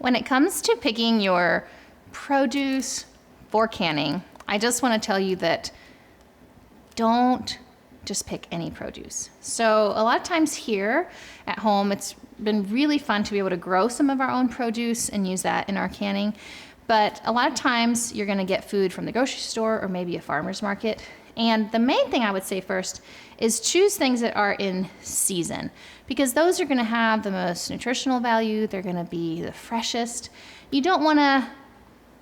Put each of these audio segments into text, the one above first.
When it comes to picking your produce for canning, I just want to tell you that don't just pick any produce. So a lot of times here at home, it's been really fun to be able to grow some of our own produce and use that in our canning. But a lot of times you're going to get food from the grocery store or maybe a farmer's market. And the main thing I would say first is choose things that are in season, because those are going to have the most nutritional value. They're going to be the freshest. You don't want to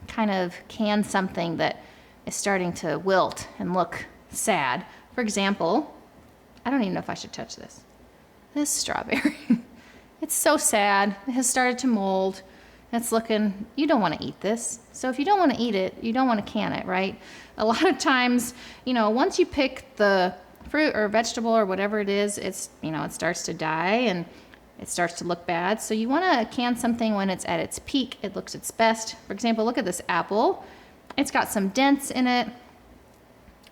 kind of can something that is starting to wilt and look sad. For example, I don't even know if I should touch this. This strawberry. It's so sad. It has started to mold. It's looking, you don't want to eat this. So if you don't want to eat it, you don't want to can it, right? A lot of times, once you pick the fruit or vegetable or whatever it is, it starts to die and it starts to look bad. So you want to can something when it's at its peak, it looks its best. For example, look at this apple. It's got some dents in it.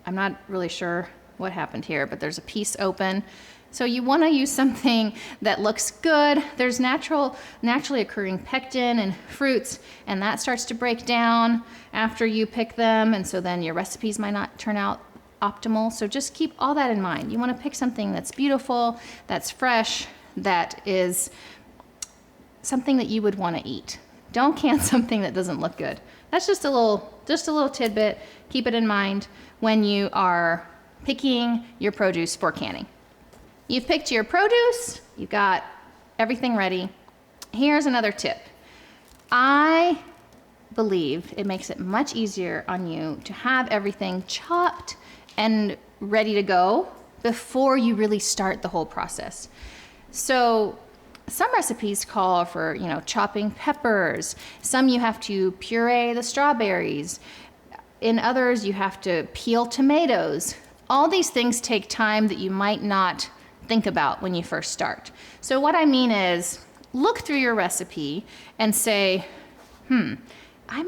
I'm not really sure what happened here, but there's a piece open. So you want to use something that looks good. There's naturally occurring pectin in fruits, and that starts to break down after you pick them, and so then your recipes might not turn out optimal. So just keep all that in mind. You want to pick something that's beautiful, that's fresh, that is something that you would want to eat. Don't can something that doesn't look good. That's just a little tidbit. Keep it in mind when you are picking your produce for canning. You've picked your produce, you've got everything ready. Here's another tip. I believe it makes it much easier on you to have everything chopped and ready to go before you really start the whole process. So some recipes call for, chopping peppers. Some you have to puree the strawberries. In others, you have to peel tomatoes. All these things take time that you might not think about when you first start. So what I mean is, look through your recipe and say, it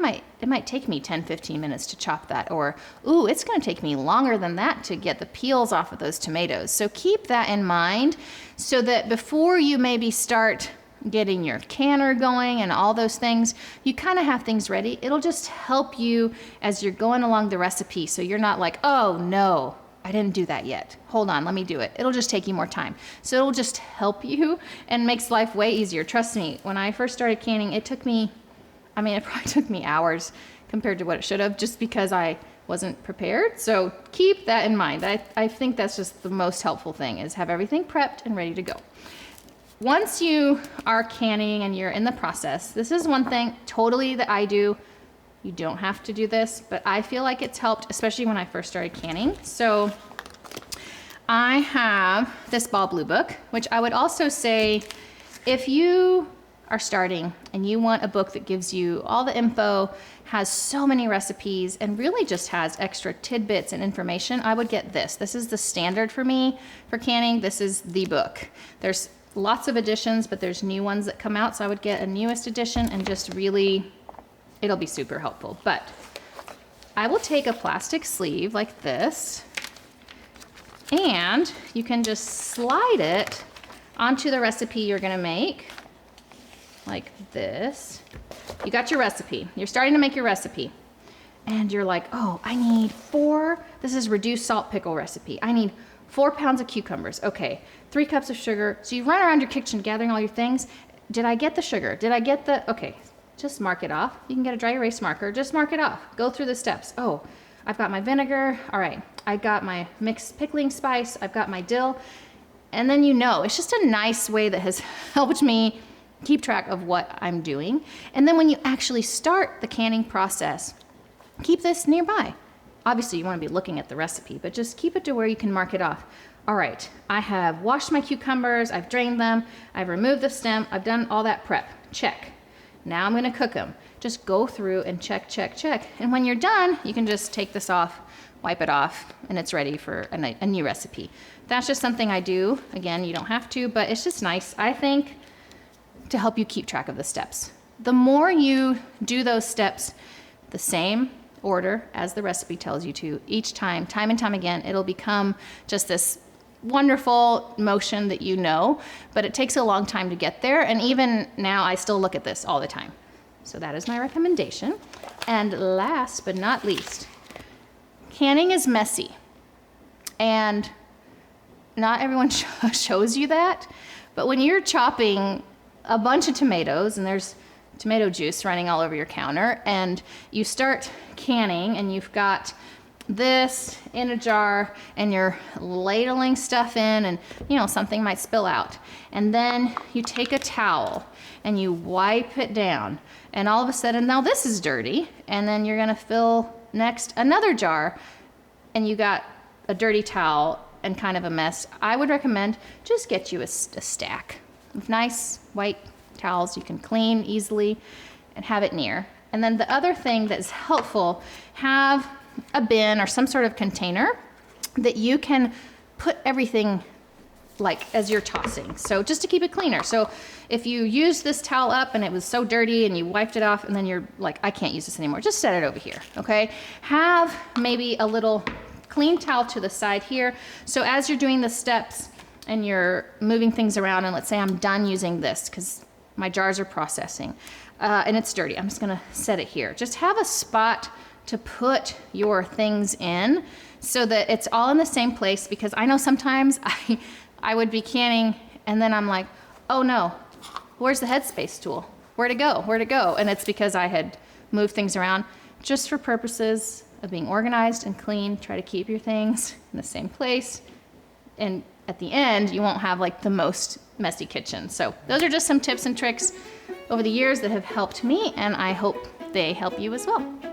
might take me 10, 15 minutes to chop that, or, ooh, it's gonna take me longer than that to get the peels off of those tomatoes. So keep that in mind so that before you maybe start getting your canner going and all those things, you kind of have things ready. It'll just help you as you're going along the recipe, so you're not like, oh no, I didn't do that yet. Hold on, let me do it. It'll just take you more time. So it'll just help you and makes life way easier. Trust me, when I first started canning, it probably took me hours compared to what it should have, just because I wasn't prepared. So keep that in mind. I think that's just the most helpful thing, is have everything prepped and ready to go. Once you are canning and you're in the process, this is one thing totally that I do. You don't have to do this, but I feel like it's helped, especially when I first started canning. So I have this Ball Blue book, which I would also say, if you are starting and you want a book that gives you all the info, has so many recipes, and really just has extra tidbits and information, I would get this. This is the standard for me for canning. This is the book. There's lots of editions, but there's new ones that come out, so I would get a newest edition and just really, it'll be super helpful. But I will take a plastic sleeve like this, and you can just slide it onto the recipe you're gonna make, like this. You got your recipe. You're starting to make your recipe. And you're like, oh, I need this is reduced salt pickle recipe. I need 4 pounds of cucumbers. Okay, 3 cups of sugar. So you run around your kitchen gathering all your things. Did I get the sugar? Okay. Just mark it off. You can get a dry erase marker. Just mark it off. Go through the steps. Oh, I've got my vinegar. All right. I got my mixed pickling spice. I've got my dill. And then it's just a nice way that has helped me keep track of what I'm doing. And then when you actually start the canning process, keep this nearby. Obviously, you want to be looking at the recipe, but just keep it to where you can mark it off. All right. I have washed my cucumbers. I've drained them. I've removed the stem. I've done all that prep. Check. Now I'm going to cook them. Just go through and check, check, check. And when you're done, you can just take this off, wipe it off, and it's ready for a new recipe. That's just something I do. Again, you don't have to, but it's just nice, I think, to help you keep track of the steps. The more you do those steps the same order as the recipe tells you to, each time and time again, it'll become just this wonderful motion that but it takes a long time to get there. And even now, I still look at this all the time. So that is my recommendation. And last but not least, canning is messy. And not everyone shows you that, but when you're chopping a bunch of tomatoes and there's tomato juice running all over your counter and you start canning and you've got this in a jar and you're ladling stuff in and something might spill out, and then you take a towel and you wipe it down and all of a sudden now this is dirty, and then you're gonna fill next another jar and you got a dirty towel and kind of a mess. I would recommend just get you a stack of nice white towels you can clean easily and have it near. And then the other thing that is helpful, have a bin or some sort of container that you can put everything like as you're tossing. So just to keep it cleaner. So if you use this towel up and it was so dirty and you wiped it off and then you're like, I can't use this anymore, just set it over here, okay? Have maybe a little clean towel to the side here. So as you're doing the steps and you're moving things around, and let's say I'm done using this because my jars are processing and it's dirty, I'm just gonna set it here. Just have a spot to put your things in so that it's all in the same place, because I know sometimes I would be canning and then I'm like, oh no, where's the headspace tool? Where'd it go? Where'd it go? And it's because I had moved things around. Just for purposes of being organized and clean, try to keep your things in the same place. And at the end, you won't have like the most messy kitchen. So those are just some tips and tricks over the years that have helped me, and I hope they help you as well.